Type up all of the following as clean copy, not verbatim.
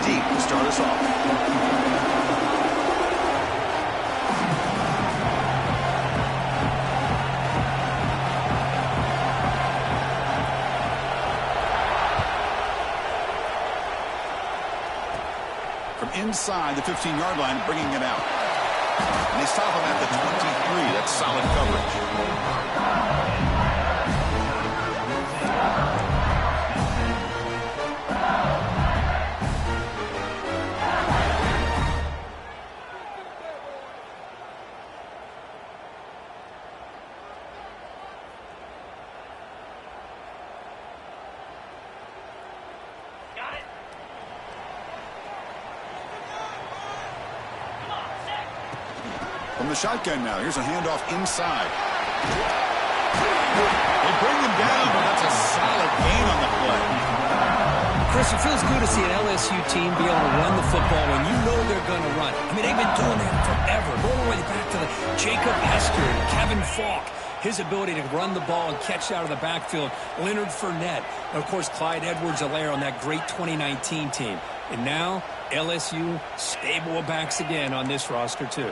deep to start us off. From inside the 15-yard line, bringing it out. And they stop him at the 23. That's solid coverage. From the shotgun now, here's a handoff inside. They bring him down, but that's a solid gain on the play. Chris, it feels good to see an LSU team be able to run the football when you know they're going to run it. I mean, they've been doing that forever. Go all the way back to the Jacob Hester and Kevin Falk. His ability to run the ball and catch out of the backfield. Leonard Fournette. And, of course, Clyde Edwards-Helaire on that great 2019 team. And now, LSU stable of backs again on this roster, too.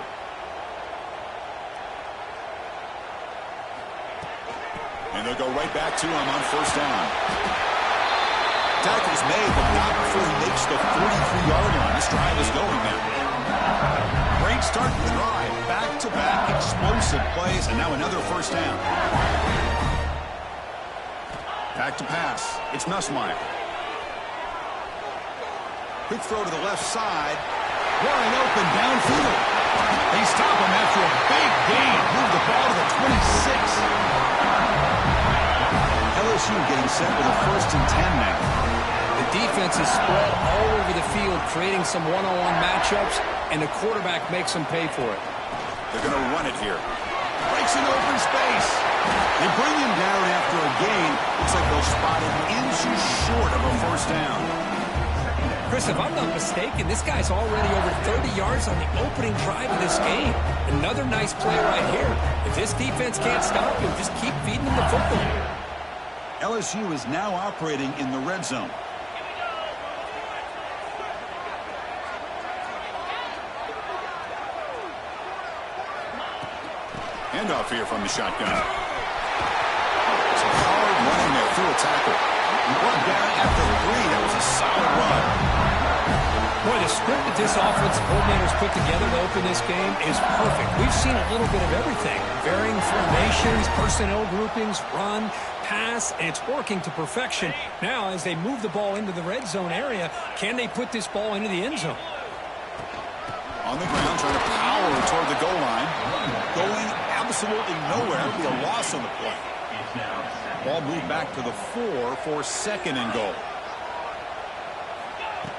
And they'll go right back to him on first down. Tackle's made, but not before he makes the 43-yard line. This drive is going now. Great start to the drive. Back-to-back explosive plays, and now another first down. Back to pass. It's Nussmeier. Quick throw to the left side. Wide open downfield. They stop him after a big gain. Move the ball to the 26. LSU getting set with a 1st and 10 now. The defense is spread all over the field, creating some one-on-one matchups, and the quarterback makes them pay for it. They're going to run it here. Breaks in open space. They bring him down after a gain. Looks like they'll spot him inches short of a first down. Chris, if I'm not mistaken, this guy's already over 30 yards on the opening drive of this game. Another nice play right here. If this defense can't stop him, just keep feeding him the football. LSU is now operating in the red zone. Handoff here from the shotgun. Some hard running there through a tackle. One down after 3. That was a solid run. Boy, the script that this offensive coordinator's put together to open this game is perfect. We've seen a little bit of everything. Varying formations, personnel groupings, run, pass, and it's working to perfection. Now, as they move the ball into the red zone area, can they put this ball into the end zone? On the ground, trying to power toward the goal line. Going absolutely nowhere. It'll be a loss on the play. Ball moved back to the 4 for 2nd and goal.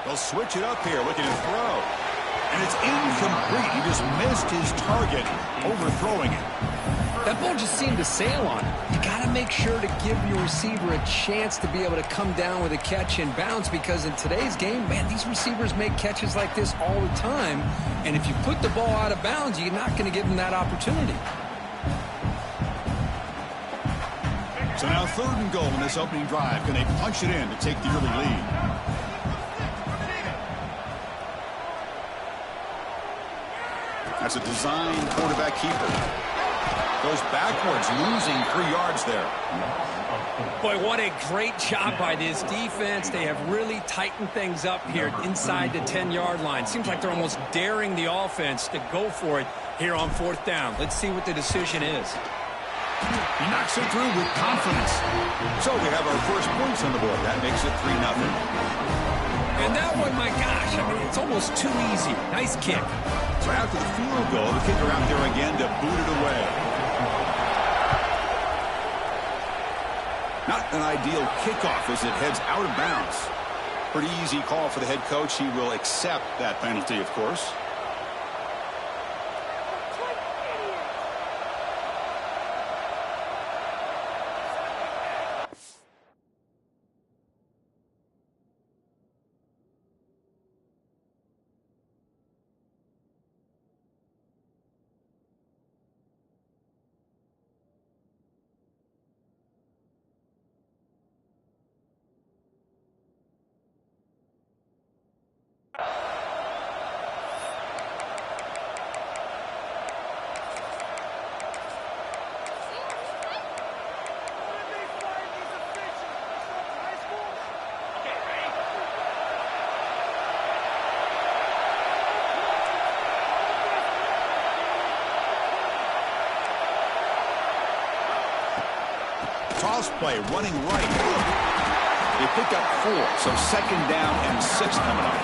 They'll switch it up here, looking to throw. And it's incomplete. He just missed his target, overthrowing it. That ball just seemed to sail on him. You got to make sure to give your receiver a chance to be able to come down with a catch and bounce, because in today's game, man, these receivers make catches like this all the time. And if you put the ball out of bounds, you're not going to give them that opportunity. So now 3rd and goal in this opening drive. Can they punch it in to take the early lead? That's a design quarterback keeper. Goes backwards, losing 3 yards there. Boy, what a great job by this defense. They have really tightened things up here inside the 10-yard line. Seems like they're almost daring the offense to go for it here on 4th down. Let's see what the decision is. He knocks it through with confidence. So we have our first points on the board. That makes it 3-0. And that one, my gosh, I mean, it's almost too easy. Nice kick. So after the field goal, the kicker out there again to boot it away. Not an ideal kickoff as it heads out of bounds. Pretty easy call for the head coach. He will accept that penalty, of course. cross play, running right. They pick up 4, so second down and 6 coming up.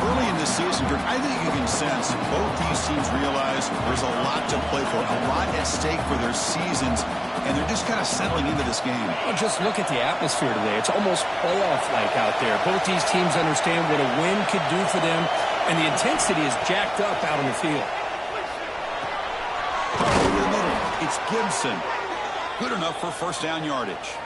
Early in the season, I think you can sense both these teams realize there's a lot to play for, a lot at stake for their seasons, and they're just kind of settling into this game. Well, just look at the atmosphere today. It's almost playoff-like out there. Both these teams understand what a win could do for them, and the intensity is jacked up out on the field. Over the middle, it's Gibson. Good enough for first down yardage.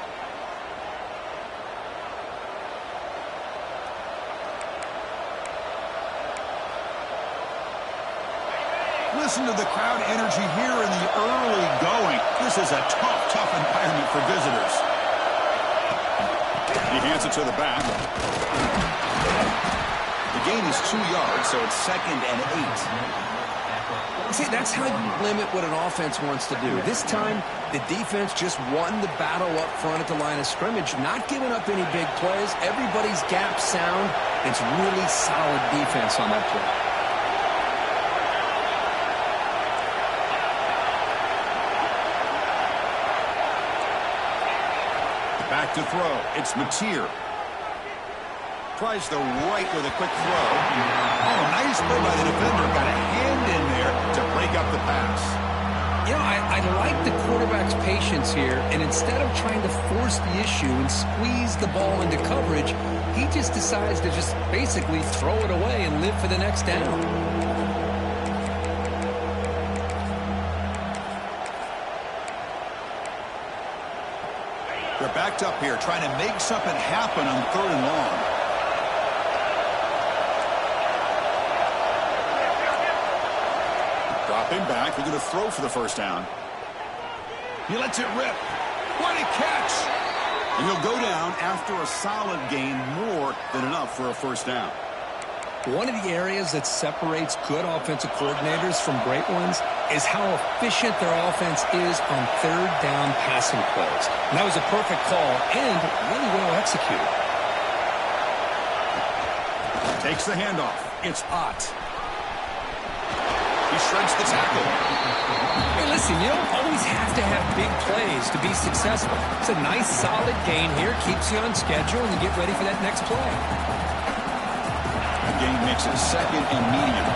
Listen to the crowd energy here in the early going. This is a tough environment for visitors. He hands it to the back. The gain is 2 yards, so it's second and 8. See, that's how you limit what an offense wants to do. This time, the defense just won the battle up front at the line of scrimmage, not giving up any big plays. Everybody's gap sound. It's really solid defense on that play. Back to throw. It's Mateer. Tries the right with a quick throw. Oh, nice play by the defender. Got a hand in there to break up the pass. You know, I like the quarterback's patience here, and instead of trying to force the issue and squeeze the ball into coverage, he just decides to just basically throw it away and live for the next down. They're backed up here, trying to make something happen on 3rd and long. Dropping back, they're going to throw for the first down. He lets it rip. What a catch! And he'll go down after a solid gain, more than enough for a first down. One of the areas that separates good offensive coordinators from great ones is how efficient their offense is on 3rd down passing plays. And that was a perfect call and really well executed. Takes the handoff. It's Ott. He shreds the tackle. Hey, listen, you don't always have to have big plays to be successful. It's a nice, solid gain here. Keeps you on schedule, and you get ready for that next play. Gain makes it second and medium.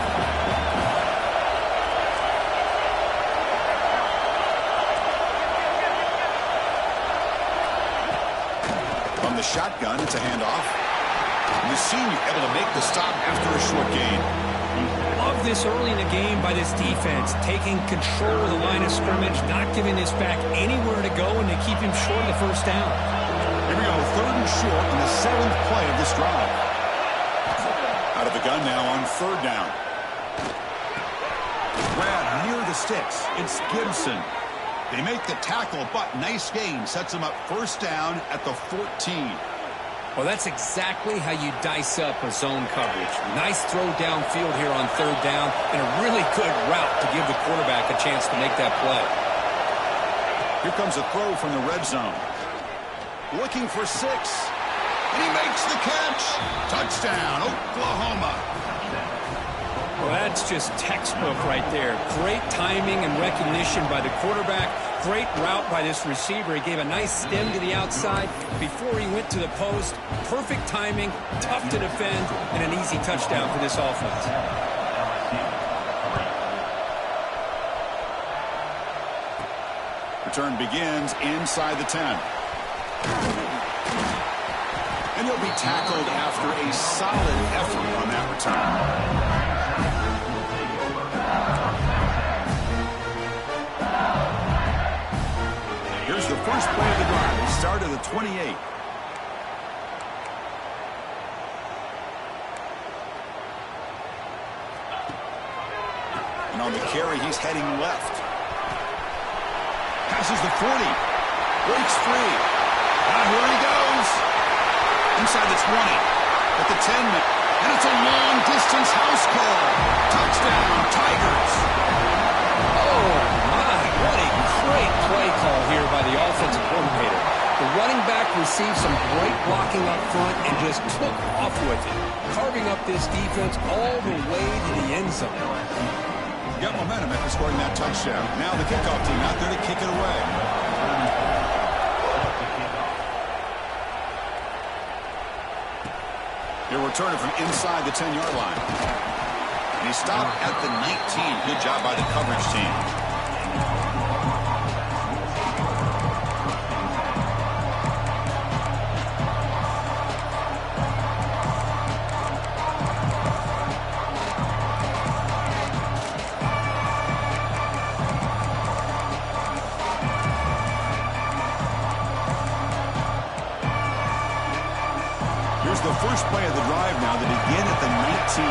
From the shotgun, it's a handoff. And the senior able to make the stop after a short gain. Love this early in the game by this defense, taking control of the line of scrimmage, not giving this back anywhere to go, and they keep him short of the first down. Here we go, 3rd and short in the 7th play of this drive. Out of the gun now on 3rd down. Grab near the sticks. It's Gibson. They make the tackle, but nice gain. Sets them up first down at the 14. Well, that's exactly how you dice up a zone coverage. Nice throw downfield here on 3rd down, and a really good route to give the quarterback a chance to make that play. Here comes a throw from the red zone. Looking for 6. And he makes the catch. Touchdown, Oklahoma. Well, that's just textbook right there. Great timing and recognition by the quarterback. Great route by this receiver. He gave a nice stem to the outside before he went to the post. Perfect timing, tough to defend, and an easy touchdown for this offense. Return begins inside the 10. And he'll be tackled after a solid effort on that return. Here's the first play of the drive. They start at the 28. And on the carry, he's heading left. Passes the 40. Breaks free. Now here he goes. Inside the 20. At the 10. And it's a long-distance house call. Touchdown, Tigers. Oh, my. What a great play call here by the offensive coordinator. The running back received some great blocking up front and just took off with it, carving up this defense all the way to the end zone. Got momentum after scoring that touchdown. Now the kickoff team out there to kick it away. He'll return it from inside the 10-yard line. And he stopped at the 19. Good job by the coverage team. Here's the first play of the drive now to begin at the 19.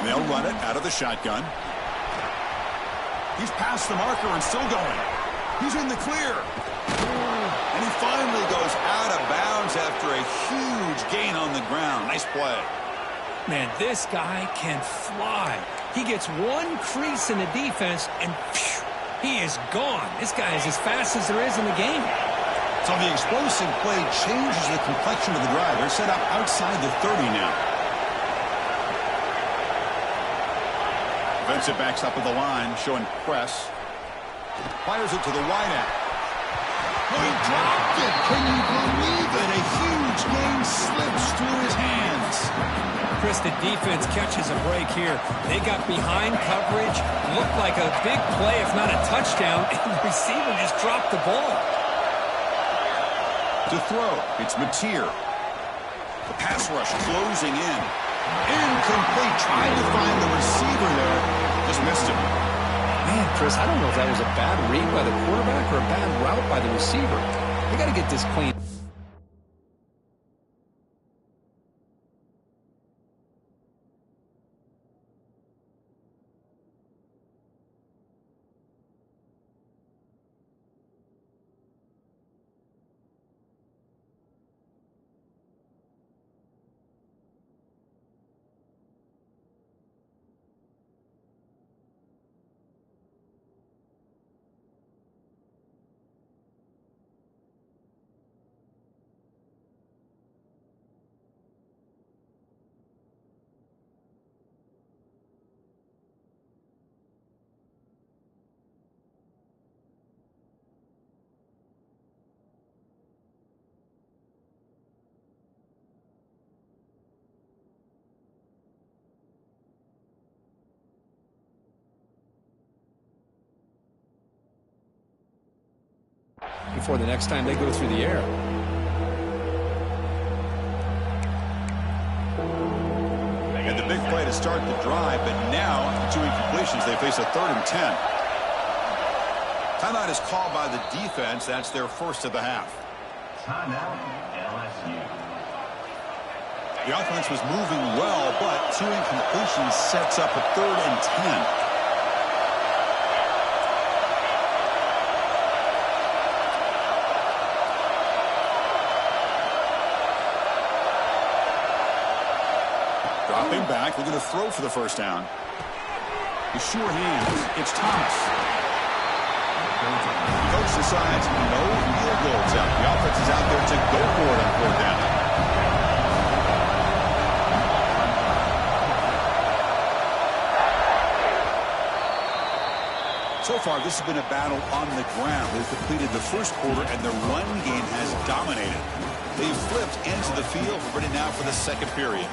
They'll run it out of the shotgun. He's past the marker and still going. He's in the clear. And he finally goes out of bounds after a huge gain on the ground. Nice play. Man, this guy can fly. He gets one crease in the defense, and phew, he is gone. This guy is as fast as there is in the game. So the explosive play changes the complexion of the drive. They're set up outside the 30 now. Defensive backs up at the line, showing press. Fires it to the wideout. Oh, he dropped it. Can you believe it? A huge gain slips through his hands. Chris, the defense catches a break here. They got behind coverage. Looked like a big play, if not a touchdown, and the receiver just dropped the ball. To throw, it's Mateer. The pass rush closing in. Incomplete. Trying to find the receiver there. Just missed him. Man, Chris, I don't know if that was a bad read by the quarterback or a bad route by the receiver. They got to get this clean. Before the next time they go through the air. And the big play to start the drive, but now, two incompletions, they face a 3rd and 10. Timeout is called by the defense. That's their first of the half. Timeout, LSU. The offense was moving well, but two incompletions sets up a 3rd and 10. Dropping back, looking to throw for the first down. The sure hands. It's Thomas. The coach decides no field goals out. The offense is out there to go for it on 4th down. So far, this has been a battle on the ground. They've completed the first quarter, and the run game has dominated. They've flipped into the field, ready now for the second period.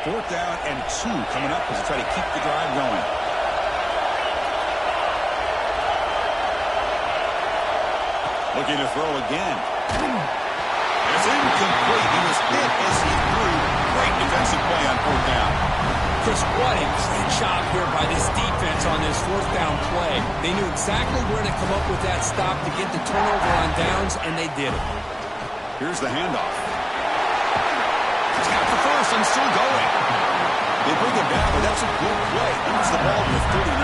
Fourth down and 2 coming up as they try to keep the drive going. Looking to throw again. It's incomplete. He was hit as he threw. Great defensive play on 4th down. Chris, what a great job here by this defense on this 4th down play. They knew exactly where to come up with that stop to get the turnover on downs, and they did it. Here's the handoff. He's got the first and still going. They bring him down, but that's a good play. Moves the ball to the 39.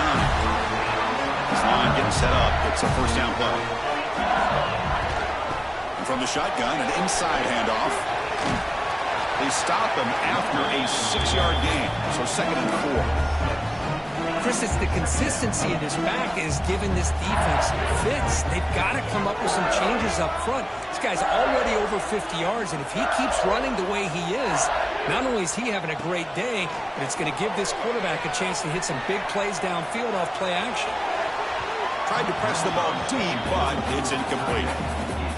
This line getting set up. It's a first down play. And from the shotgun, an inside handoff. They stop him after a 6-yard gain. So 2nd and 4. Chris, it's the consistency of this back is giving this defense fits. They've got to come up with some changes up front. It's guy's already over 50 yards, and if he keeps running the way he is, not only is he having a great day, but it's going to give this quarterback a chance to hit some big plays downfield off play action. Tried to press the ball deep, but it's incomplete.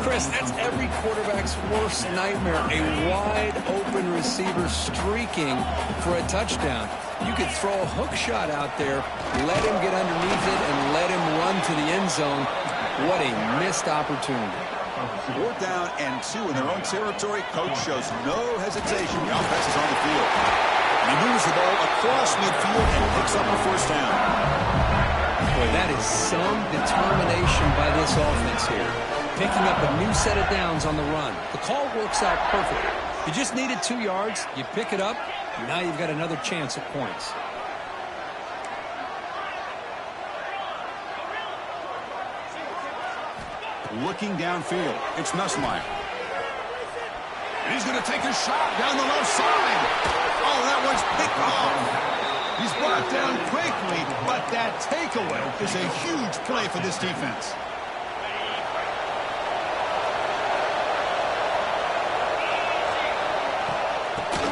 Chris, that's every quarterback's worst nightmare, a wide-open receiver streaking for a touchdown. You could throw a hook shot out there, let him get underneath it, and let him run to the end zone. What a missed opportunity. 4th down and 2 in their own territory. Coach shows no hesitation. The offense is on the field. And he moves the ball across midfield and picks up a 1st down. Boy, that is some determination by this offense here. Picking up a new set of downs on the run. The call works out perfectly. You just needed 2 yards. You pick it up. And now you've got another chance at points. Looking downfield, it's Nussmeier. And he's going to take a shot down the left side. Oh, that one's picked off. He's brought down quickly, but that takeaway is a huge play for this defense.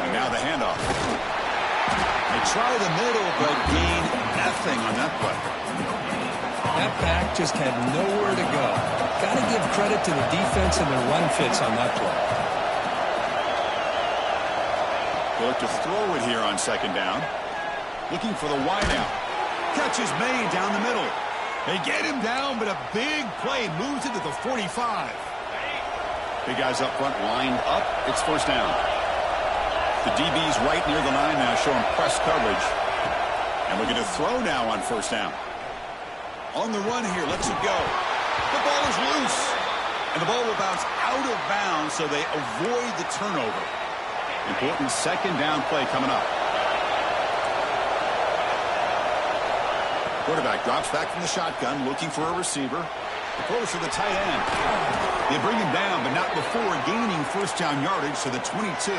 Now the handoff. They try the middle, but gain nothing on that play. That back just had nowhere to go. Got to give credit to the defense and their run fits on that play. They'll look to throw it here on 2nd down. Looking for the wideout. Catch is made down the middle. They get him down, but a big play moves it to the 45. Big guys up front lined up. It's 1st down. The DB's right near the line now, showing press coverage. And we're going to throw now on 1st down. On the run here, lets it go. The ball is loose. And the ball will bounce out of bounds, so they avoid the turnover. Important 2nd down play coming up. Quarterback drops back from the shotgun, looking for a receiver. Throws to the tight end. They bring him down, but not before gaining 1st down yardage to the 22.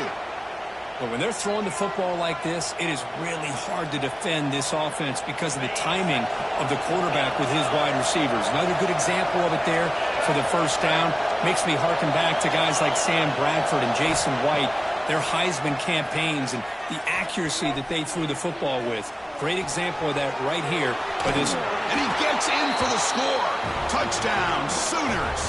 But when they're throwing the football like this, it is really hard to defend this offense because of the timing of the quarterback with his wide receivers. Another good example of it there for the 1st down. Makes me harken back to guys like Sam Bradford and Jason White, their Heisman campaigns and the accuracy that they threw the football with. Great example of that right here. And he gets in for the score. Touchdown, Sooners.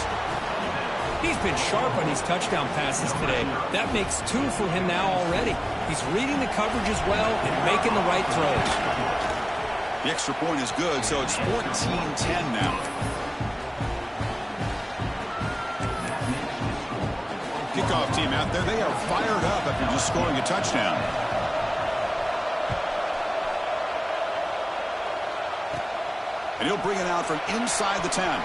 He's been sharp on these touchdown passes today. That makes 2 for him now already. He's reading the coverage as well and making the right throws. The extra point is good, so it's 14-10 now. Kickoff team out there, they are fired up after just scoring a touchdown. And he'll bring it out from inside the 10.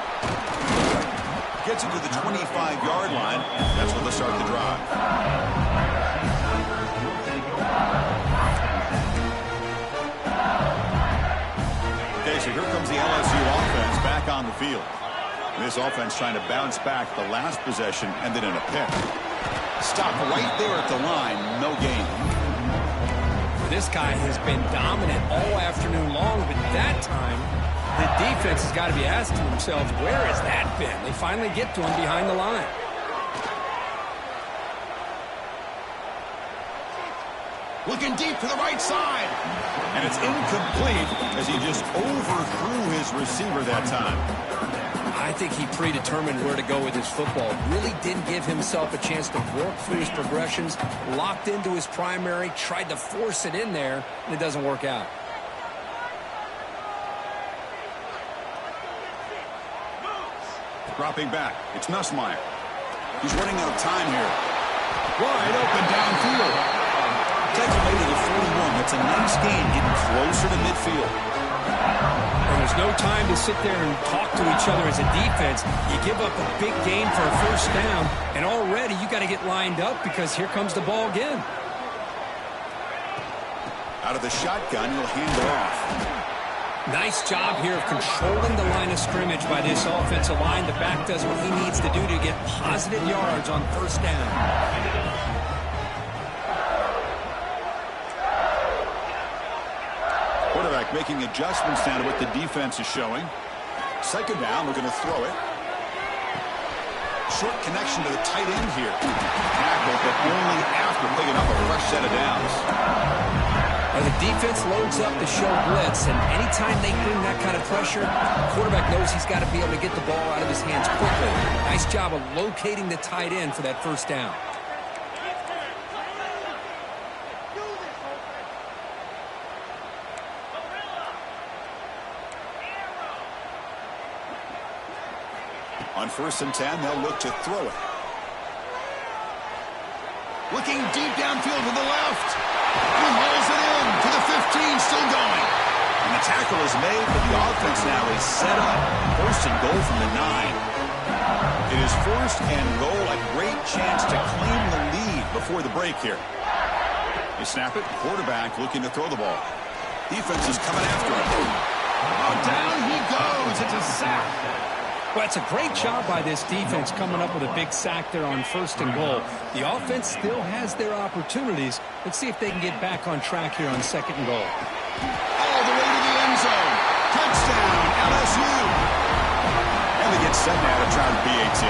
Gets it to the 25-yard line. That's where they'll start the drive. Okay, so here comes the LSU offense back on the field. This offense trying to bounce back. The last possession ended in a pick. Stop right there at the line. No gain. This guy has been dominant all afternoon long, but that time the defense has got to be asking themselves, where has that been? They finally get to him behind the line. Looking deep to the right side. And it's incomplete as he just overthrew his receiver that time. I think he predetermined where to go with his football. Really didn't give himself a chance to work through his progressions. Locked into his primary, tried to force it in there, and it doesn't work out. Dropping back. It's Nussmeier. He's running out of time here. Wide open downfield. Takes away to the 41. That's a nice gain, getting closer to midfield. And there's no time to sit there and talk to each other as a defense. You give up a big gain for a 1st down, and already you got to get lined up because here comes the ball again. Out of the shotgun, he'll hand it off. Nice job here of controlling the line of scrimmage by this offensive line. The back does what he needs to do to get positive yards on 1st down. Quarterback making adjustments down to what the defense is showing. 2nd down, we're going to throw it. Short connection to the tight end here. Tackle, but only after picking up a fresh set of downs. Well, the defense loads up to show blitz, and anytime they bring that kind of pressure, the quarterback knows he's got to be able to get the ball out of his hands quickly. Nice job of locating the tight end for that first down. On 1st and 10, they'll look to throw it. Looking deep downfield to the left. He hauls it in to the 15, still going. And the tackle is made, but the offense now is set up. 1st and goal from the 9. It is 1st and goal, a great chance to claim the lead before the break here. They snap it, quarterback looking to throw the ball. Defense is coming after him. Oh, down he goes. It's a sack. Well, it's a great job by this defense coming up with a big sack there on 1st and goal. The offense still has their opportunities. Let's see if they can get back on track here on 2nd and goal. All the way to the end zone. Touchdown, LSU. And they get set now to try the PAT.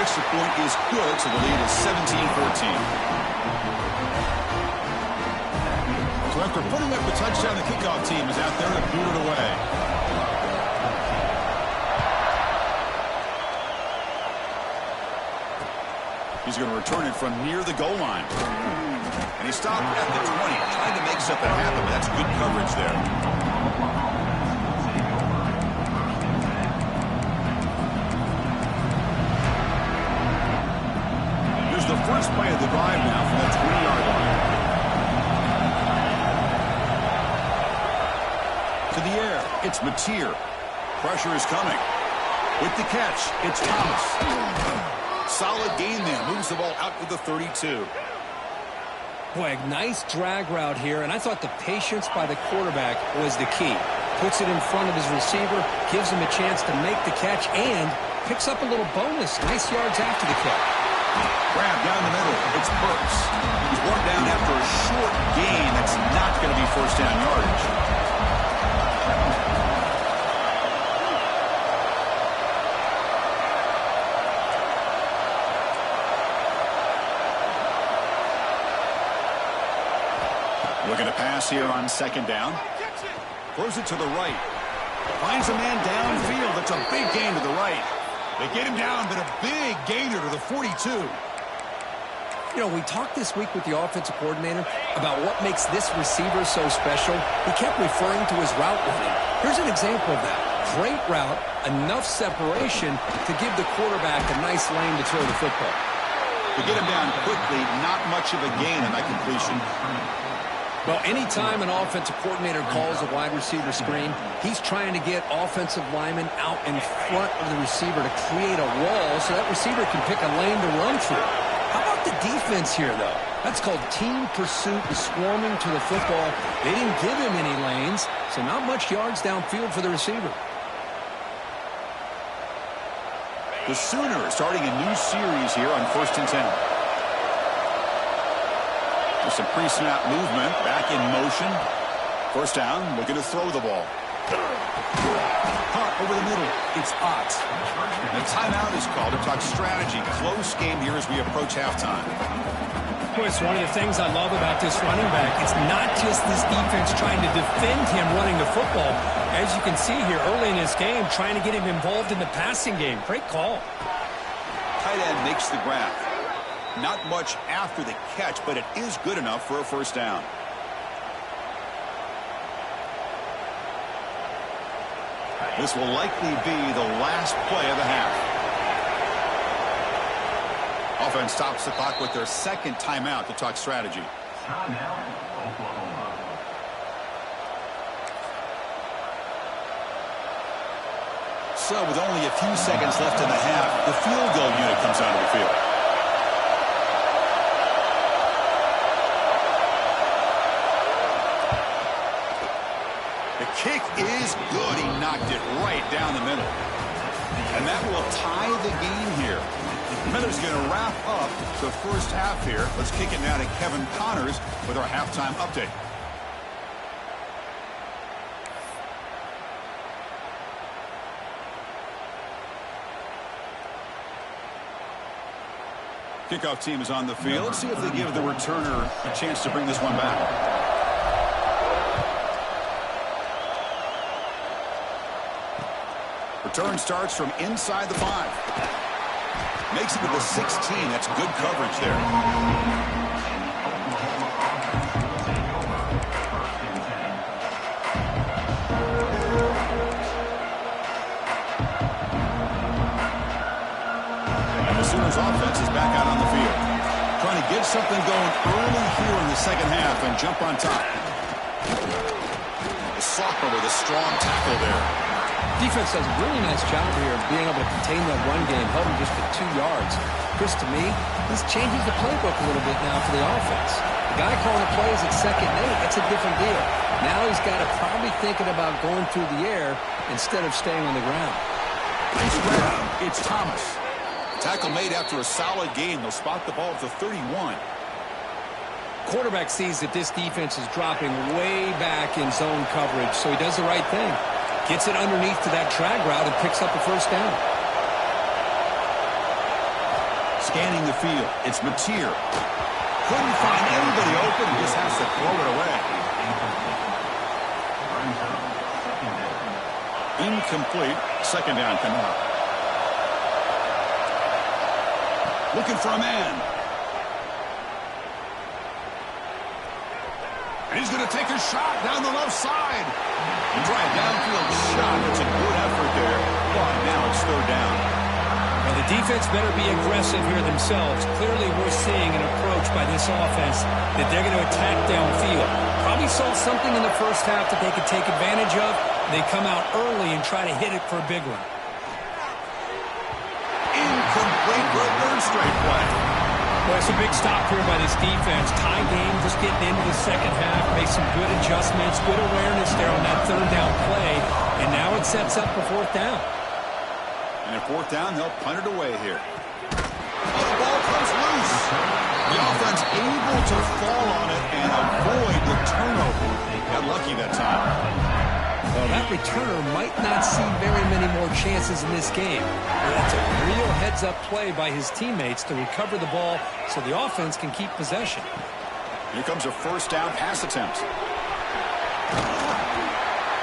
Extra point is good, so the lead is 17-14. So after putting up the touchdown, the kickoff team is out there to boot it away. He's going to return it from near the goal line. And he stopped at the 20, trying to make something happen, but that's good coverage there. Here's the first play of the drive now from the 20-yard line. To the air, it's Mateer. Pressure is coming. With the catch, it's Thomas. Solid gain there. Moves the ball out to the 32. Boy, a nice drag route here, and I thought the patience by the quarterback was the key. Puts it in front of his receiver, gives him a chance to make the catch, and picks up a little bonus. Nice yards after the catch. Grab down the middle. It's Burks. He's brought down after a short gain. That's not going to be 1st down yardage. Looking to pass here on 2nd down. Throws it to the right. Finds a man downfield. That's a big gain to the right. They get him down, but a big gainer to the 42. You know, we talked this week with the offensive coordinator about what makes this receiver so special. He kept referring to his route running. Here's an example of that. Great route, enough separation to give the quarterback a nice lane to throw the football. To get him down quickly, not much of a gain on that completion. Well, anytime an offensive coordinator calls a wide receiver screen, he's trying to get offensive linemen out in front of the receiver to create a wall so that receiver can pick a lane to run through. How about the defense here, though? That's called team pursuit and swarming to the football. They didn't give him any lanes, so not much yards downfield for the receiver. The Sooners starting a new series here on 1st and 10. With some pre-snap movement, back in motion. 1st down, looking to throw the ball. Caught over the middle. It's Ott. The timeout is called to talk strategy. Close game here as we approach halftime. Boy, it's one of the things I love about this running back. It's not just this defense trying to defend him running the football. As you can see here early in this game, trying to get him involved in the passing game. Great call. Tight end makes the grab. Not much after the catch, but it is good enough for a 1st down. This will likely be the last play of the half. Offense stops the clock with their 2nd timeout to talk strategy. So with only a few seconds left in the half, the field goal unit comes onto the field. Kick is good. He knocked it right down the middle. And that will tie the game here. Miller's going to wrap up the first half here. Let's kick it now to Kevin Connors with our halftime update. Kickoff team is on the field. Let's see if they give the returner a chance to bring this one back. Return starts from inside the 5. Makes it to the 16. That's good coverage there. Sooners offense is back out on the field. Trying to get something going early here in the second half and jump on top. The Socker with a strong tackle there. Defense does a really nice job here of being able to contain that run game, held him just for 2 yards. Chris, to me, this changes the playbook a little bit now for the offense. The guy calling the plays at 2nd and 8, that's a different deal. Now he's got to probably thinking about going through the air instead of staying on the ground. Nice grab. It's Thomas. Tackle made after a solid game. They'll spot the ball at the 31. Quarterback sees that this defense is dropping way back in zone coverage, so he does the right thing. Gets it underneath to that drag route and picks up the first down. Scanning the field. It's Mateer. Couldn't find anybody open. He just has to throw it away. Incomplete. Second down coming up. Looking for a man. And he's going to take a shot down the left side. Try a downfield shot. It's a good effort there. But now it's 3rd down. Now the defense better be aggressive here themselves. Clearly we're seeing an approach by this offense that they're going to attack downfield. Probably saw something in the first half that they could take advantage of. They come out early and try to hit it for a big one. Incomplete for a 3rd straight play. Well, it's a big stop here by this defense. Tie game, just getting into the second half. Made some good adjustments, good awareness there on that 3rd down play. And now it sets up for 4th down. And at 4th down, they'll punt it away here. Oh, the ball comes loose. The offense able to fall on it and avoid the turnover. Got lucky that time. Well, that returner might not see very many more chances in this game. Well, that's a real heads-up play by his teammates to recover the ball so the offense can keep possession. Here comes a 1st down pass attempt.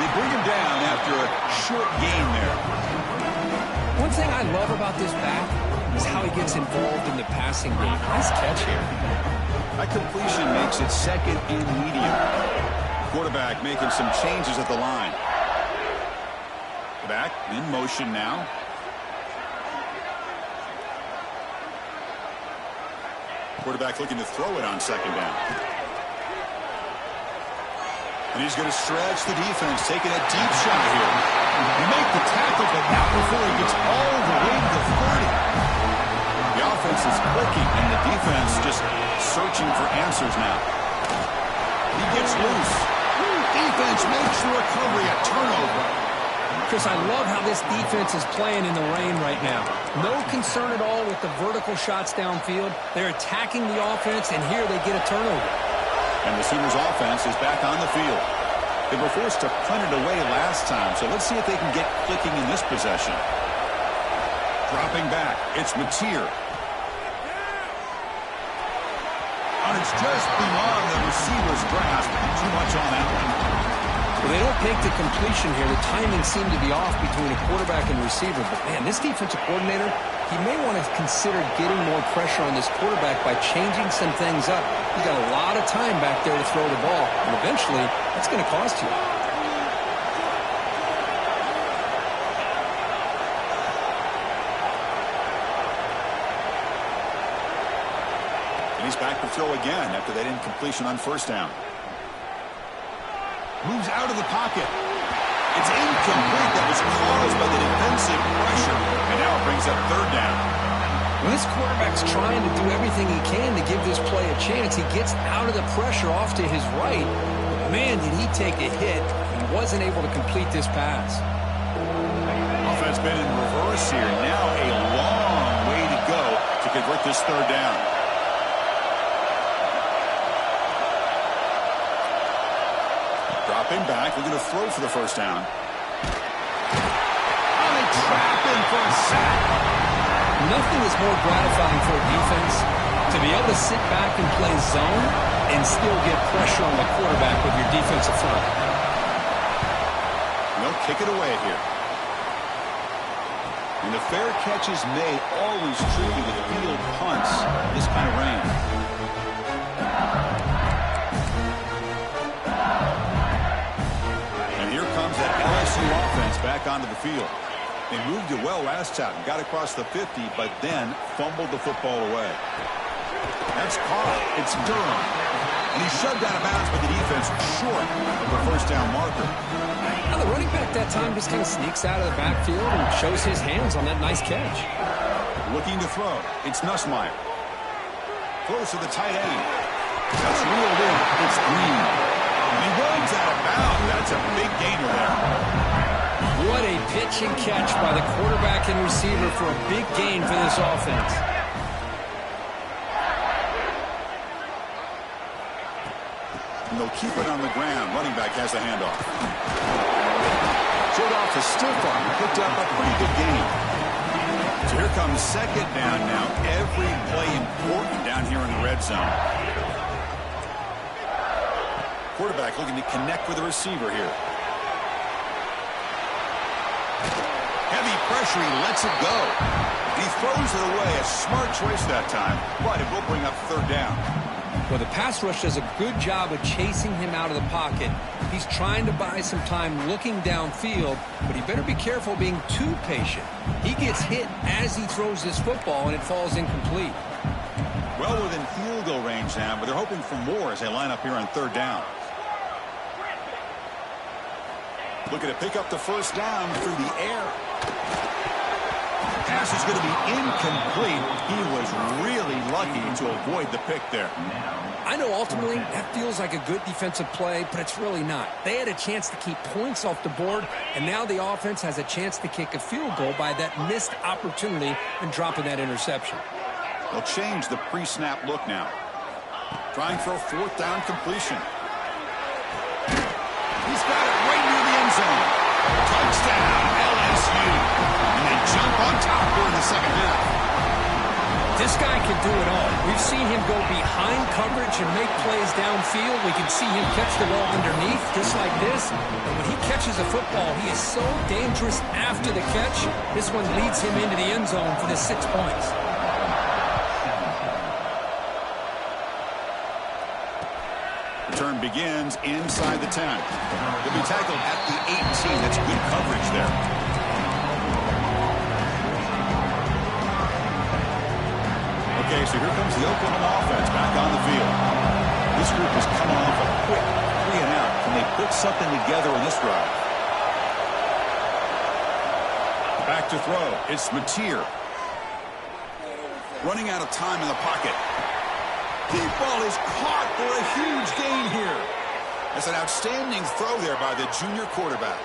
They bring him down after a short gain there. One thing I love about this back is how he gets involved in the passing game. Nice catch here. That completion makes it 2nd and medium. Quarterback making some changes at the line. Back in motion now. Quarterback looking to throw it on 2nd down. And he's going to stretch the defense, taking a deep shot here. He make the tackle, but not before he gets all the way to the 30. The offense is clicking, and the defense just searching for answers now. He gets loose. Defense makes the recovery, a turnover. Chris, I love how this defense is playing in the rain right now. No concern at all with the vertical shots downfield. They're attacking the offense, and here they get a turnover. And the Sooners offense is back on the field. They were forced to punt it away last time, so let's see if they can get clicking in this possession. Dropping back, it's Mateer. And it's just beyond the receiver's grasp. Too much on that one. Well, they don't make the completion here. The timing seemed to be off between a quarterback and receiver. But, man, this defensive coordinator, he may want to consider getting more pressure on this quarterback by changing some things up. He's got a lot of time back there to throw the ball. And eventually, that's going to cost you. He's back to throw again after that incompletion on 1st down. Moves out of the pocket. It's incomplete. That was caused by the defensive pressure. And now it brings up 3rd down. When this quarterback's trying to do everything he can to give this play a chance, he gets out of the pressure off to his right. But man, did he take a hit and wasn't able to complete this pass. Offense been in reverse here. Now a long way to go to convert this 3rd down. Dropping back, looking to throw for the 1st down. Oh, they trap him for a sack. Nothing is more gratifying for a defense to be able to sit back and play zone and still get pressure on the quarterback with your defensive front. They'll kick it away here. And the fair catch is made, always tricky with field punts in this kind of rain. And here comes that LSU offense back onto the field. They moved it well last time, got across the 50, but then fumbled the football away. That's caught. It's Durham. And he's shoved out of bounds, but the defense short of the first down marker. Now the running back that time just kind of sneaks out of the backfield and shows his hands on that nice catch. Looking to throw. It's Nussmeier. Throws to the tight end. That's reeled in. It's Green. And he runs out of bounds. That's a big gainer there. What a pitch and catch by the quarterback and receiver for a big gain for this offense. And they'll keep it on the ground. Running back has the handoff. Showed off the stiff arm. Picked up a pretty good gain. So here comes second down now. Every play important down here in the red zone. Quarterback looking to connect with the receiver here. Heavy pressure, he lets it go. And he throws it away. A smart choice that time, but it will bring up third down. Well, the pass rush does a good job of chasing him out of the pocket. He's trying to buy some time looking downfield, but he better be careful being too patient. He gets hit as he throws this football, and it falls incomplete. Well within field goal range now, but they're hoping for more as they line up here on third down. Looking to pick up the first down through the air. Pass is going to be incomplete. He was really lucky to avoid the pick there. I know ultimately that feels like a good defensive play, but it's really not. They had a chance to keep points off the board, and now the offense has a chance to kick a field goal by that missed opportunity and dropping that interception. They'll change the pre-snap look now. Trying for a fourth down completion. He's got it right near the end zone. Touchdown, LSU. And they jump on top during the second half. This guy can do it all. We've seen him go behind coverage and make plays downfield. We can see him catch the ball underneath, just like this. And when he catches a football, he is so dangerous after the catch. This one leads him into the end zone for the 6 points. Return begins inside the 10. He'll be tackled at the 18. That's good coverage there. Okay, so here comes the Oklahoma offense back on the field. This group is coming off a quick 3-and-out. Can they put something together in this drive? Back to throw. It's Mateer. Running out of time in the pocket. Deep ball is caught for a huge gain here. That's an outstanding throw there by the junior quarterback.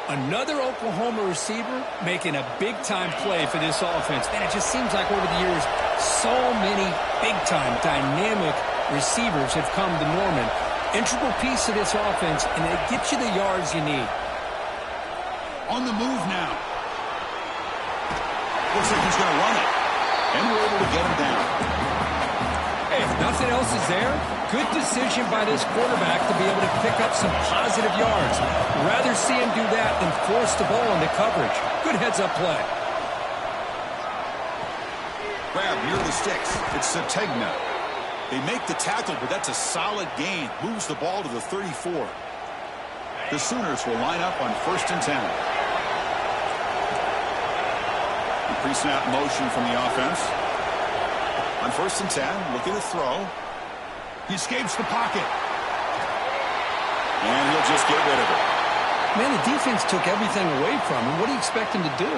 Another Oklahoma receiver making a big-time play for this offense. And it just seems like over the years, so many big-time, dynamic receivers have come to Norman. Integral piece of this offense, and they get you the yards you need. On the move now. Looks like he's going to run it. And we're able to get him down. If nothing else is there, good decision by this quarterback to be able to pick up some positive yards. Rather see him do that than force the ball into coverage. Good heads-up play. Grab near the sticks. It's Sategna. They make the tackle, but that's a solid gain. Moves the ball to the 34. The Sooners will line up on 1st and 10. The pre-snap motion from the offense. On 1st and 10, looking to throw. He escapes the pocket. And he'll just get rid of it. Man, the defense took everything away from him. What do you expect him to do?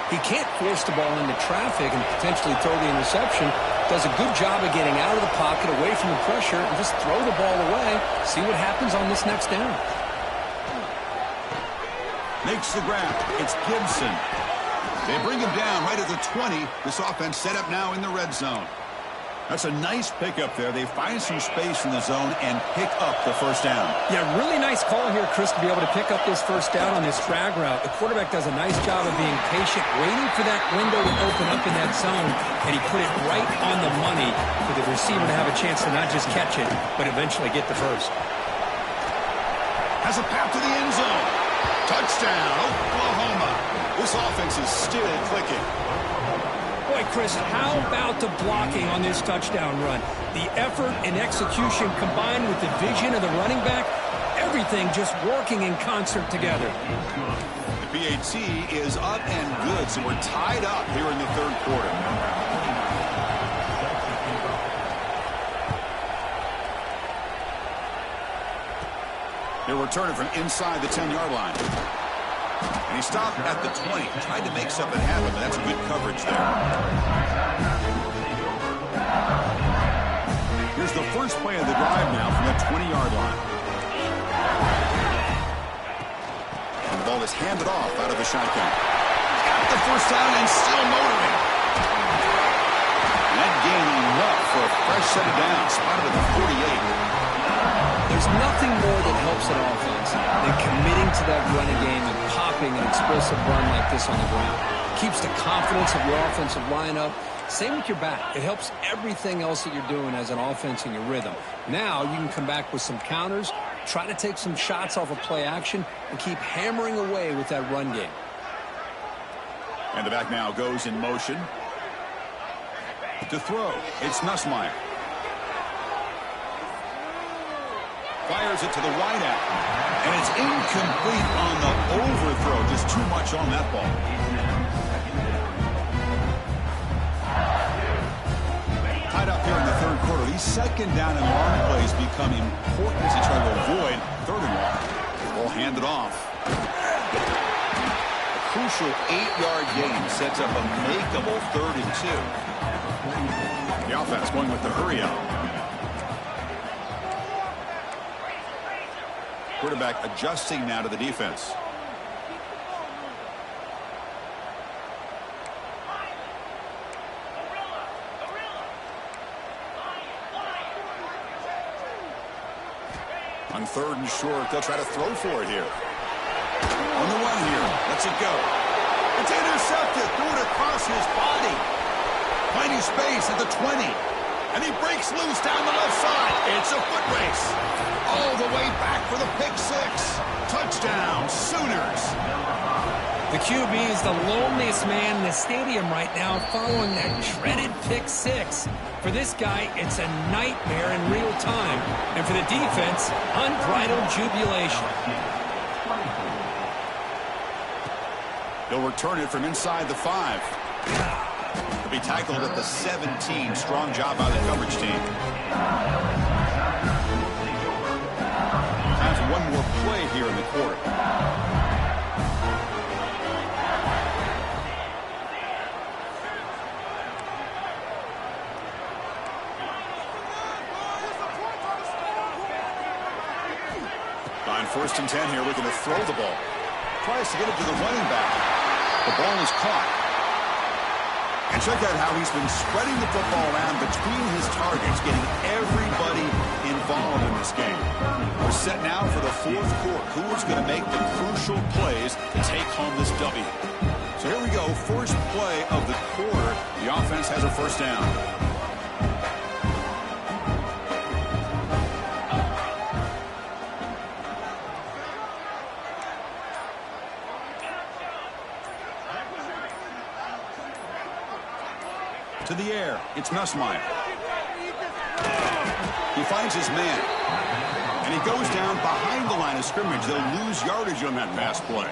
He can't force the ball into traffic and potentially throw the interception. Does a good job of getting out of the pocket, away from the pressure, and just throw the ball away. See what happens on this next down. Makes the grab. It's Gibson. They bring him down right at the 20. This offense set up now in the red zone. That's a nice pickup there. They find some space in the zone and pick up the first down. Yeah, really nice call here, Chris, to be able to pick up this first down on this drag route. The quarterback does a nice job of being patient, waiting for that window to open up in that zone, and he put it right on the money for the receiver to have a chance to not just catch it, but eventually get the first. Has a path to the end zone. Touchdown, Oklahoma. This offense is still clicking. Boy, Chris, how about the blocking on this touchdown run? The effort and execution combined with the vision of the running back, everything just working in concert together. The PAT is up and good, so we're tied up here in the third quarter. He'll return it from inside the 10-yard line. And he stopped at the 20. Tried to make something happen, but that's good coverage there. Here's the first play of the drive now from that 20-yard line. And the ball is handed off out of the shotgun. Got the first down and still motoring. And that gained enough for a fresh set of downs. Spotted at the 48. There's nothing more that helps an offense than committing to that running game and popping an explosive run like this on the ground. Keeps the confidence of your offensive lineup. Same with your back. It helps everything else that you're doing as an offense in your rhythm. Now you can come back with some counters, try to take some shots off of play action, and keep hammering away with that run game. And the back now goes in motion. To throw, it's Nussmeier. Fires it to the wide out. And it's incomplete on the overthrow. Just too much on that ball. Tied up here in the third quarter. These second down and long plays become important as they try to avoid third and long. Ball handed off. A crucial 8-yard gain sets up a makeable 3rd and 2. The offense going with the hurry out. Quarterback adjusting now to the defense. On 3rd and short, they'll try to throw for it here. On the run here, lets it go. It's intercepted, threw it across his body. Finding space at the 20. And he breaks loose down the left side. It's a foot race. All the way back for the pick 6. Touchdown, Sooners. The QB is the loneliest man in the stadium right now following that dreaded pick 6. For this guy, it's a nightmare in real time. And for the defense, unbridled jubilation. He'll return it from inside the 5. He'll be tackled at the 17. Strong job by the coverage team. Time for one more play here in the quarter. On 1st and 10 here, looking to throw the ball. Tries to get it to the running back. The ball is caught. And check out how he's been spreading the football around between his targets, getting everybody involved in this game. We're set now for the 4th quarter. Who is going to make the crucial plays to take home this W? So here we go. First play of the quarter. The offense has a first down. To the air, it's Nussmeier. He finds his man. And he goes down behind the line of scrimmage. They'll lose yardage on that pass play.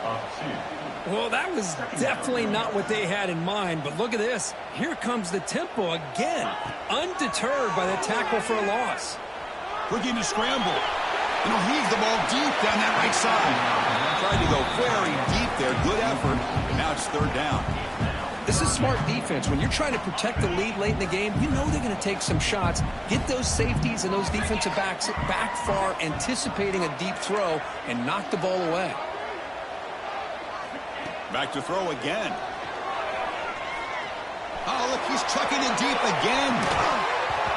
Well, that was definitely not what they had in mind, but look at this. Here comes the tempo again, undeterred by the tackle for a loss. Looking to scramble. And he'll heave the ball deep down that right side. Tried to go very deep there. Good effort. And now it's 3rd down. This is smart defense. When you're trying to protect the lead late in the game, you know they're going to take some shots, get those safeties and those defensive backs back far, anticipating a deep throw, and knock the ball away. Back to throw again. Oh, look, he's chucking it deep again.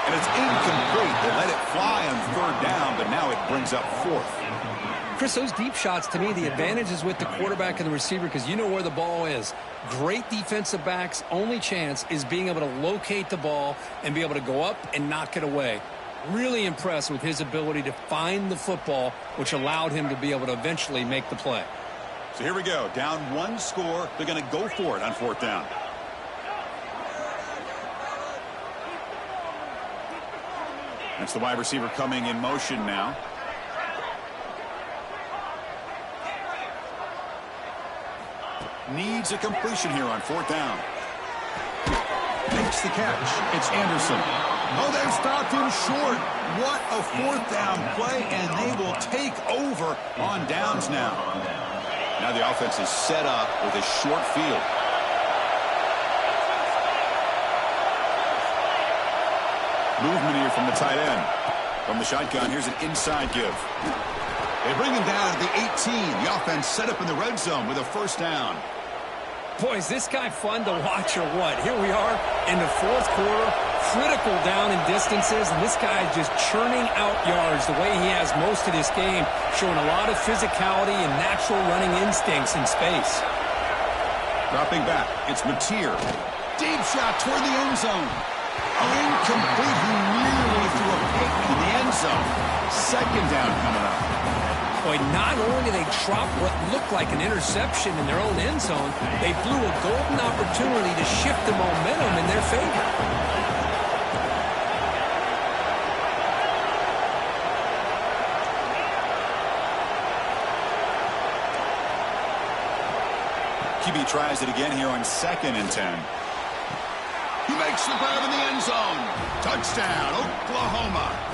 And it's incomplete. They let it fly on third down, but now it brings up fourth. Chris, those deep shots, to me, the advantage is with the quarterback and the receiver because you know where the ball is. Great defensive backs' only chance is being able to locate the ball and be able to go up and knock it away. Really impressed with his ability to find the football, which allowed him to be able to eventually make the play. So here we go. Down one score. They're going to go for it on fourth down. That's the wide receiver coming in motion now. Needs a completion here on fourth down. Makes the catch. It's Anderson. Oh, they've stopped him short. What a fourth down play, and they will take over on downs now. Now the offense is set up with a short field. Movement here from the tight end. From the shotgun, here's an inside give. They bring him down at the 18. The offense set up in the red zone with a first down. Boy, is this guy fun to watch or what? Here we are in the fourth quarter, critical down in distances, and this guy is just churning out yards the way he has most of this game, showing a lot of physicality and natural running instincts in space. Dropping back, it's Mateer. Deep shot toward the end zone. Incomplete. He nearly threw a pick in the end zone. Second down coming up. Boy, not only did they drop what looked like an interception in their own end zone, they blew a golden opportunity to shift the momentum in their favor. QB tries it again here on 2nd and 10. He makes the grab in the end zone. Touchdown, Oklahoma.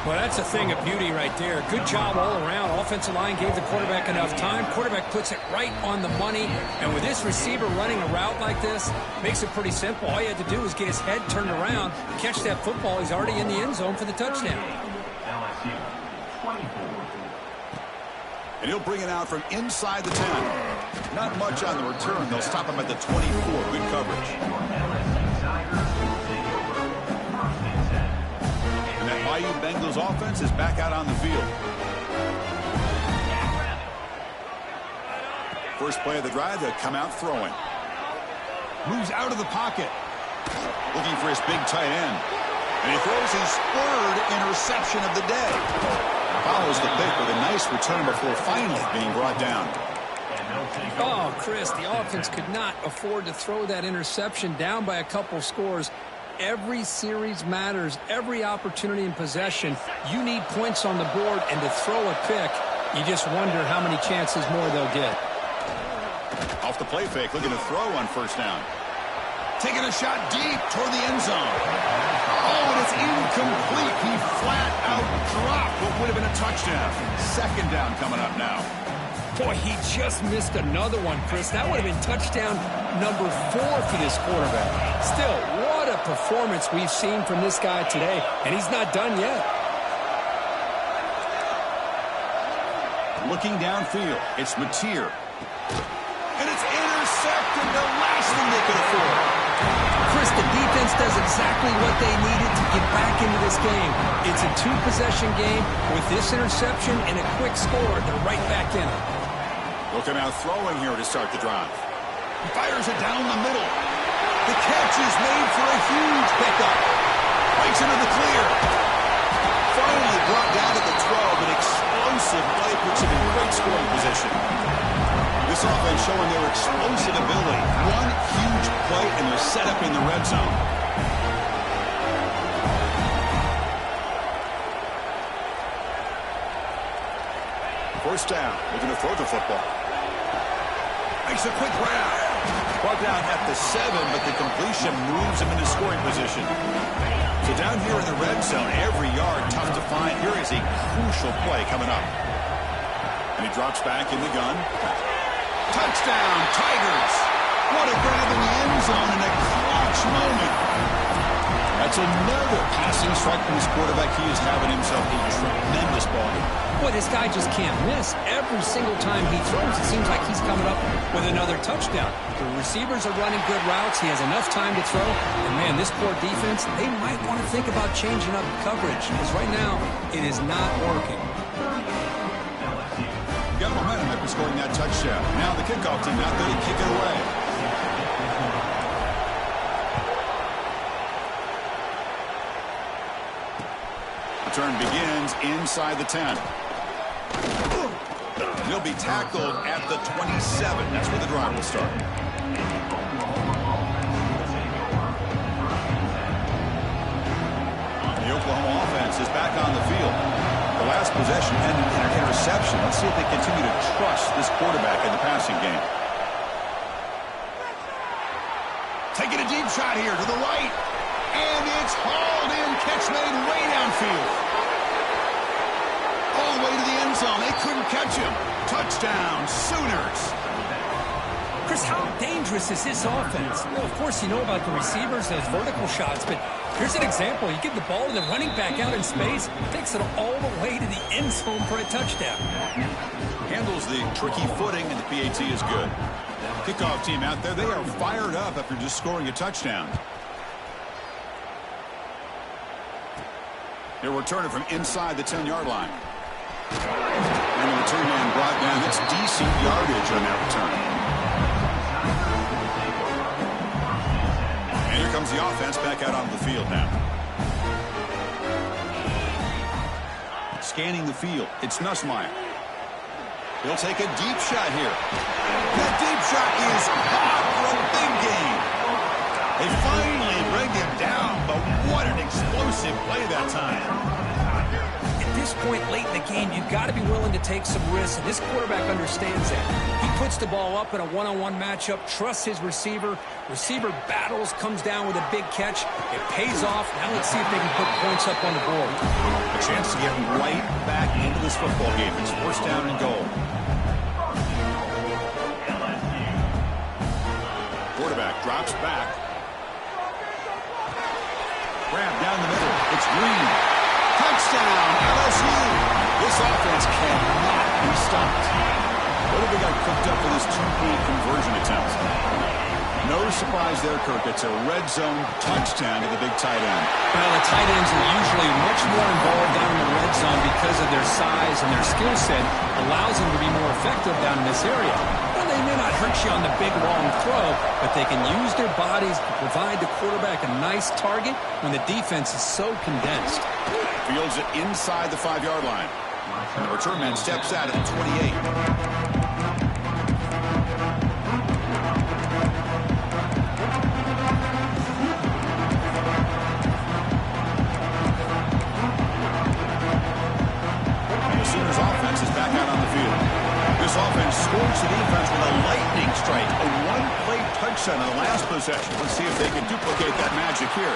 Well, that's a thing of beauty right there. Good job all around. Offensive line gave the quarterback enough time. Quarterback puts it right on the money. And with this receiver running a route like this, makes it pretty simple. All you had to do was get his head turned around, catch that football. He's already in the end zone for the touchdown. And he'll bring it out from inside the 10. Not much on the return. They'll stop him at the 24. Good coverage. And that Bayou Bengals offense is back out on the field. First play of the drive, they'll come out throwing. Moves out of the pocket. Looking for his big tight end. And he throws his third interception of the day. Follows the pick with a nice return before finally being brought down. Oh, Chris, the offense could not afford to throw that interception down by a couple scores. Every series matters. Every opportunity in possession. You need points on the board, and to throw a pick, you just wonder how many chances more they'll get. Off the play fake, looking to throw on first down. Taking a shot deep toward the end zone. Oh, and it's incomplete. He flat out dropped what would have been a touchdown. Second down coming up now. Boy, he just missed another one, Chris. That would have been touchdown number 4 for this quarterback. Still, what a performance we've seen from this guy today, and he's not done yet. Looking downfield, it's Mateer. And it's intercepted, the last thing they could afford. Chris, the defense does exactly what they needed to get back into this game. It's a 2-possession game. With this interception and a quick score, they're right back in it. They'll come out throwing here to start the drive. He fires it down the middle. The catch is made for a huge pickup. Breaks into the clear. Finally brought down at the 12. An explosive play puts him in great scoring position. This offense showing their explosive ability. One huge play, and they're set up in the red zone. First down, looking to throw the football. Makes a quick grab. Brought down at the 7, but the completion moves him into scoring position. So down here in the red zone, every yard tough to find. Here is a crucial play coming up. And he drops back in the gun. Touchdown, Tigers. What a grab in the end zone in a clutch moment. That's another passing strike from this quarterback. He is having himself a tremendous ball game. Boy, this guy just can't miss. Every single time he throws, it seems like he's coming up with another touchdown. The receivers are running good routes. He has enough time to throw. And, man, this poor defense, they might want to think about changing up coverage because right now it is not working. Got momentum after scoring that touchdown. Now the kickoff team out there to kick it away. The turn begins inside the 10. He'll be tackled at the 27. That's where the drive will start. The Oklahoma offense is back on the field. The last possession ended in an interception. Let's see if they continue to trust this quarterback in the passing game. Taking a deep shot here to the right. And it's hauled in. Catch made way downfield. All the way to the end zone. They couldn't catch him. Touchdown, Sooners. Chris, how dangerous is this offense? Well, of course, you know about the receivers, those vertical shots, but here's an example. You give the ball to the running back out in space, takes it all the way to the end zone for a touchdown. Handles the tricky footing, and the PAT is good. Kickoff team out there, they are fired up after just scoring a touchdown. They'll return it from inside the 10-yard line. And the return man brought down. That's decent yardage on that return. And here comes the offense back out onto the field now. Scanning the field. It's Nussmeier. He'll take a deep shot here. That deep shot is caught for a big gain. They finally bring him down, but what an explosive play that time. At this point late in the game, you've got to be willing to take some risks, and this quarterback understands that. He puts the ball up in a one-on-one matchup, trusts his receiver. Receiver battles, comes down with a big catch. It pays off. Now let's see if they can put points up on the board. A chance to get right back into this football game. It's first down and goal. Quarterback drops back. Grab down the middle. It's Green. Touchdown, LSU. This offense cannot be stopped. What have they got cooked up for this two-point conversion attempt? No surprise there, Kirk. It's a red zone touchdown to the big tight end. Well, the tight ends are usually much more involved down in the red zone because of their size and their skill set allows them to be more effective down in this area. Well, they may not hurt you on the big, long throw, but they can use their bodies to provide the quarterback a nice target when the defense is so condensed. Fields it inside the 5-yard line. And the return man steps out at the 28. Offense scores the defense with a lightning strike, a one-play touchdown on the last possession. Let's see if they can duplicate that magic here.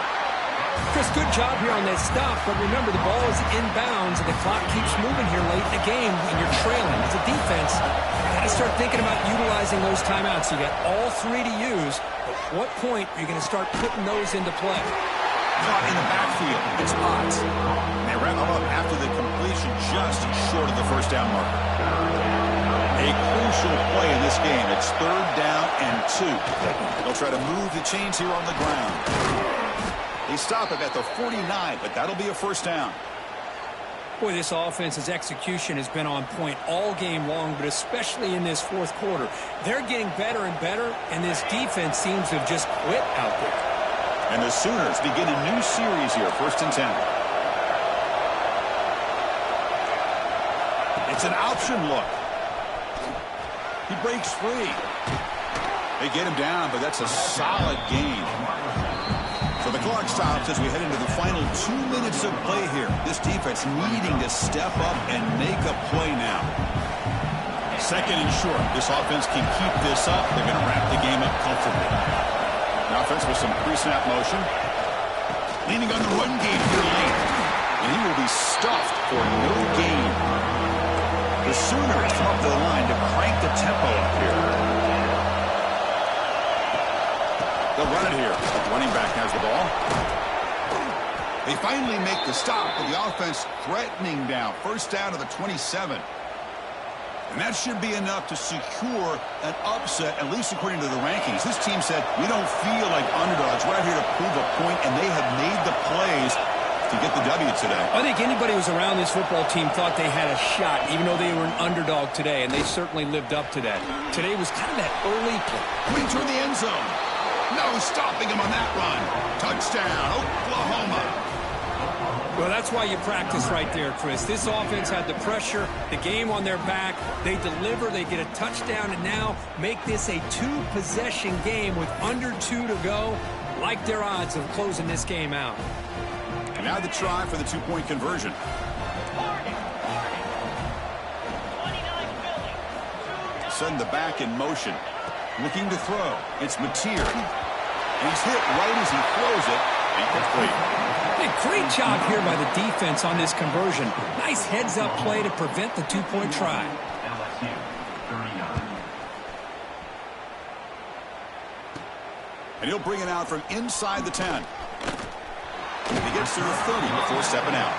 Chris, good job here on that stop, but remember the ball is inbounds and the clock keeps moving here late in the game and you're trailing. As a defense, you got to start thinking about utilizing those timeouts. You got all three to use. At what point are you going to start putting those into play? Caught in the backfield. It's Potts. They wrap him up after the completion just short of the first down marker. A crucial play in this game. It's 3rd down and 2. They'll try to move the chains here on the ground. They stop it at the 49, but that'll be a first down. Boy, this offense's execution has been on point all game long, but especially in this fourth quarter. They're getting better and better, and this defense seems to have just quit out there. And the Sooners begin a new series here, 1st and 10. It's an option look. He breaks free. They get him down, but that's a solid gain. So the clock stops as we head into the final 2 minutes of play here. This defense needing to step up and make a play now. 2nd and short. This offense can keep this up. They're going to wrap the game up comfortably. The offense with some pre-snap motion. Leaning on the run game here late. And he will be stuffed for no gain. The Sooners come up to the line to crank the tempo up here. They'll run it here. The running back has the ball. They finally make the stop, but the offense threatening down. First down to the 27. And that should be enough to secure an upset, at least according to the rankings. This team said, we don't feel like underdogs. We're out here to prove a point, and they have made the plays to get the W today. I think anybody who was around this football team thought they had a shot, even though they were an underdog today, and they certainly lived up to that. Today was kind of that early play. Coming toward the end zone. No stopping him on that run. Touchdown, Oklahoma. Well, that's why you practice right there, Chris. This offense had the pressure, the game on their back. They deliver, they get a touchdown, and now make this a two-possession game with under 2 to go. Like their odds of closing this game out. And now the try for the two-point conversion. Send the back in motion. Looking to throw. It's Mateer. And he's hit right as he throws it. Incomplete. Great job here by the defense on this conversion. Nice heads-up play to prevent the two-point try. LSU 39. And he'll bring it out from inside the 10. He gets to the 30 before stepping out.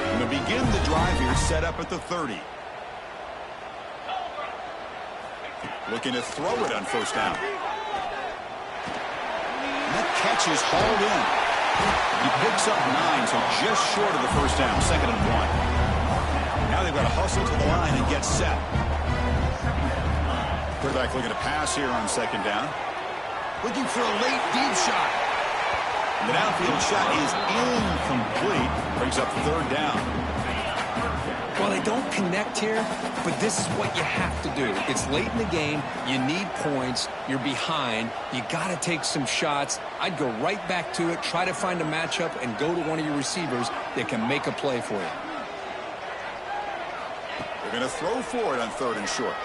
And to begin the drive here, set up at the 30. Looking to throw it on first down. And that catch is hauled in. He picks up 9, so just short of the first down, 2nd and 1. Now they've got to hustle to the line and get set. Quarterback looking to pass here on 2nd down. Looking for a late deep shot. And the downfield shot is incomplete. Brings up 3rd down. Well, they don't connect here, but this is what you have to do. It's late in the game. You need points. You're behind. You got to take some shots. I'd go right back to it, try to find a matchup, and go to one of your receivers that can make a play for you. They're going to throw for it on 3rd and short.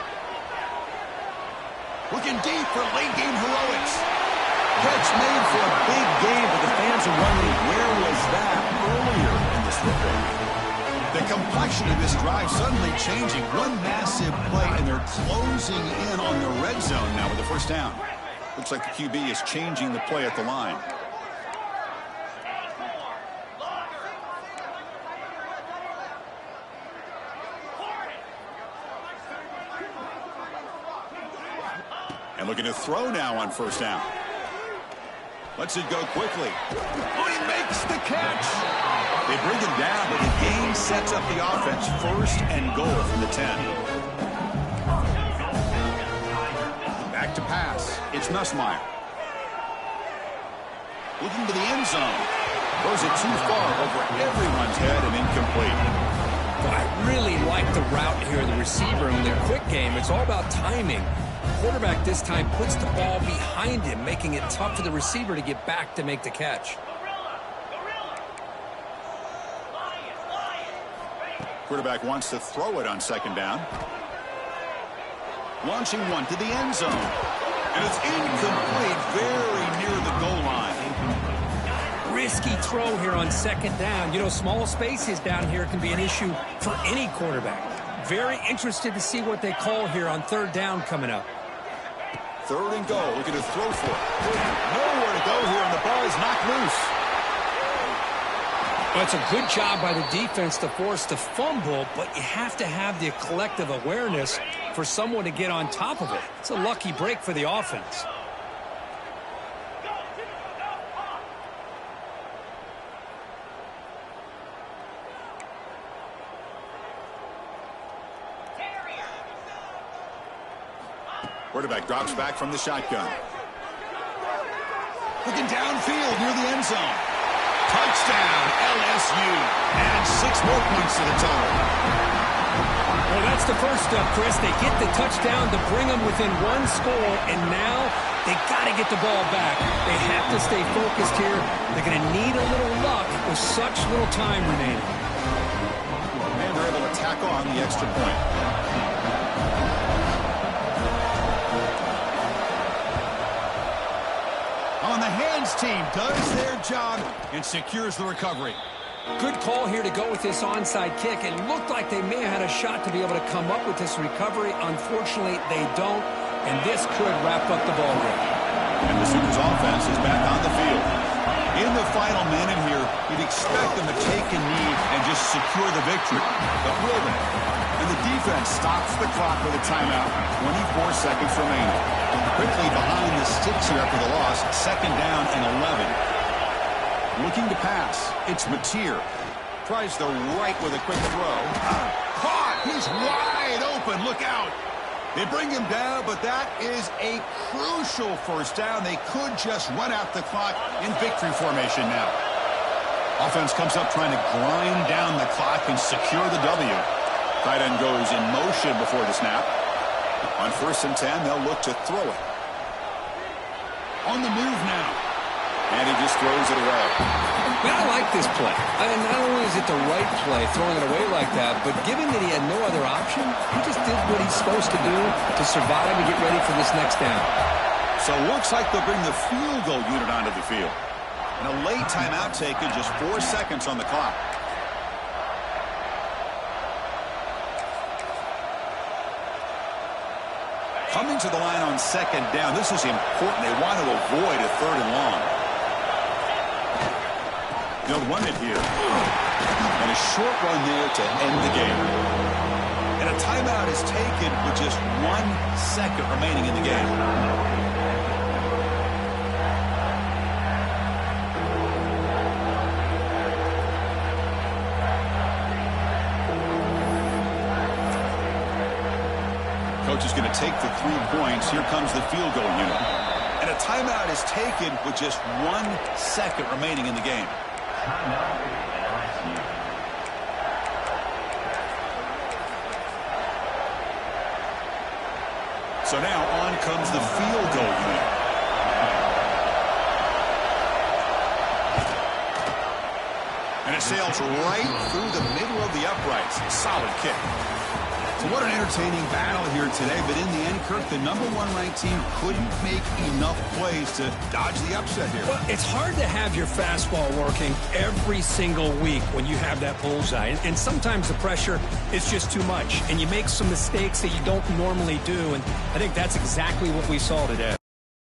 Looking deep for late-game heroics. Catch made for a big game, but the fans are wondering, where was that earlier in this football game? The complexion of this drive suddenly changing. One massive play, and they're closing in on the red zone now with the first down. Looks like the QB is changing the play at the line. And looking to throw now on first down. Lets it go quickly. Oh, he makes the catch. They bring him down, but the game sets up the offense. 1st and goal from the 10. Back to pass. It's Nussmeier. Looking to the end zone. Throws it too far over everyone's head and incomplete. Well, I really like the route here, the receiver. In the quick game, it's all about timing. Quarterback this time puts the ball behind him, making it tough for the receiver to get back to make the catch. Quarterback wants to throw it on 2nd down. Launching one to the end zone. And it's incomplete, very near the goal line. Risky throw here on 2nd down. You know, small spaces down here can be an issue for any quarterback. Very interested to see what they call here on 3rd down coming up. 3rd and goal, looking to throw for it. Nowhere to go here, and the ball is knocked loose. Well, it's a good job by the defense to force the fumble, but you have to have the collective awareness for someone to get on top of it. It's a lucky break for the offense. Quarterback drops back from the shotgun. Looking downfield near the end zone. Touchdown, LSU. And 6 more points to the total. Well, that's the first step, Chris. They get the touchdown to bring them within 1 score, and now they got to get the ball back. They have to stay focused here. They're going to need a little luck with such little time remaining. And they're able to tack on the extra point. On the hands team does their job and secures the recovery. Good call here to go with this onside kick. It looked like they may have had a shot to be able to come up with this recovery. Unfortunately, they don't, and this could wrap up the ball game. And the Sooners offense is back on the field. In the final minute here, you'd expect them to take a knee and just secure the victory. But will they? And the defense stops the clock with a timeout. 24 seconds remaining. Quickly behind the sticks here after the loss. 2nd down and 11. Looking to pass. It's Mateer. Tries the right with a quick throw. Caught! He's wide open. Look out! They bring him down, but that is a crucial first down. They could just run out the clock in victory formation now. Offense comes up trying to grind down the clock and secure the W. Tight end goes in motion before the snap. On 1st and 10, they'll look to throw it. On the move now. And he just throws it away. Man, I like this play. Not only is it the right play, throwing it away like that, but given that he had no other option, he just did what he's supposed to do to survive and get ready for this next down. So it looks like they'll bring the field goal unit onto the field. And a late timeout taken, just 4 seconds on the clock. Coming to the line on 2nd down. This is important. They want to avoid a 3rd and long. They'll run it here. And a short run there to end the game. And a timeout is taken with just 1 second remaining in the game. Coach is going to take the 3 points. Here comes the field goal unit. And a timeout is taken with just 1 second remaining in the game. So now on comes the field goal unit. And it sails right through the middle of the uprights. Solid kick. So what an entertaining battle here today. But in the end, Kirk, the #1 ranked team couldn't make enough plays to dodge the upset here. Well, it's hard to have your fastball working every single week when you have that bullseye. And sometimes the pressure is just too much. And you make some mistakes that you don't normally do. And I think that's exactly what we saw today.